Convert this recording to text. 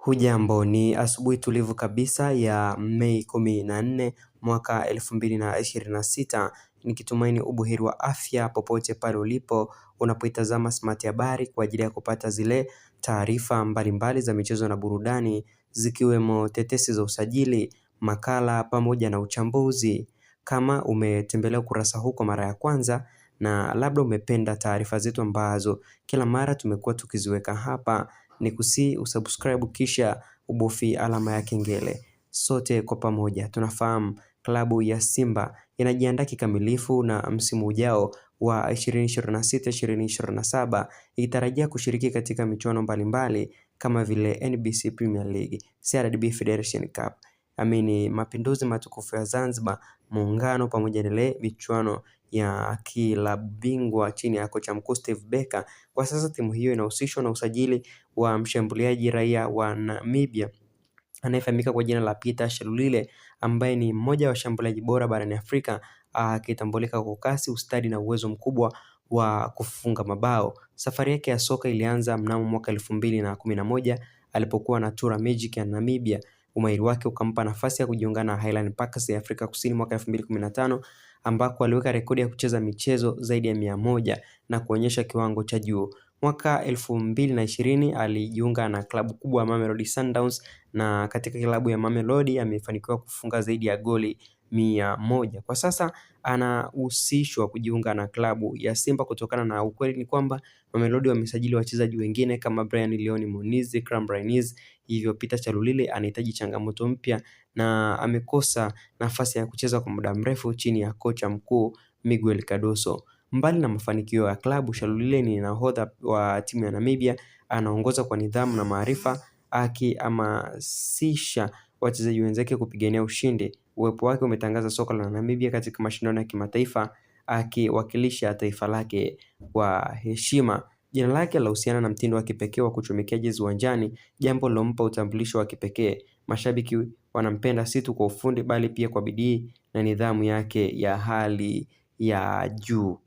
Hujambo, ni asubuhi tulivu kabisa ya Mei 14 mwaka 2026, nikitumaini ubuheri wa afya popote pale ulipo unapoitazama Smart Habari kwa ajili ya kupata zile taarifa mbalimbali za michezo na burudani, zikiwemo tetesi za usajili, makala pamoja na uchambuzi. Kama umetembelea ukurasa huu kwa mara ya kwanza na labda umependa taarifa zetu ambazo kila mara tumekuwa tukiziweka hapa, ni kusihi usubscribe kisha ubofie alama ya kengele. Sote kwa pamoja tunafahamu klabu ya Simba inajiandaa kikamilifu na msimu ujao wa 2026-2027, ikitarajia kushiriki katika michuano mbalimbali kama vile NBC Premier League, CRDB Federation Cup, Mapinduzi Matukufu ya Zanzibar, Muungano pamoja na ile michuano ya klabu bingwa chini ya kocha mkuu Steve Barker. Kwa sasa timu hiyo inahusishwa na usajili wa mshambuliaji raia wa Namibia anayefahamika kwa jina la Peter Shalulile, ambaye ni mmoja wa washambuliaji bora barani Afrika, akitambulika kwa kasi, ustadi na uwezo mkubwa wa kufunga mabao. Safari yake ya soka ilianza mnamo mwaka 2011 alipokuwa na Tura Magic ya Namibia. Umahiri wake ukampa nafasi ya kujiunga na Highland Parkers ya Afrika Kusini mwaka 2015, ambako aliweka rekodi ya kucheza michezo zaidi ya 100 na kuonyesha kiwango cha juu. Mwaka 2020 alijiunga na klabu kubwa ya Mamelodi Sundowns, na katika klabu ya Mamelodi amefanikiwa kufunga zaidi ya goli 100. Kwa sasa anahusishwa kujiunga na klabu ya Simba kutokana na ukweli ni kwamba Mamelodi wamesajili wachezaji wengine kama Brian Leon Muniz, Cram Brainis, hivyo Peter Shalulile anahitaji changamoto mpya na amekosa nafasi ya kucheza kwa muda mrefu chini ya kocha mkuu Miguel Cardoso. Mbali na mafanikio ya klabu, Shalulile ni nahodha wa timu ya Namibia, anaongoza kwa nidhamu na maarifa, akihamasisha wachezaji wenzake kupigania ushindi. Uwepo wake umetangaza soka la Namibia katika mashindano ya kimataifa, akiwakilisha taifa lake kwa heshima. Jina lake lahusiana na mtindo wa kipekee wa kutumikia jezi uwanjani, jambo lilompa utambulisho wa kipekee. Mashabiki wanampenda si tu kwa ufundi bali pia kwa bidii na nidhamu yake ya hali ya juu.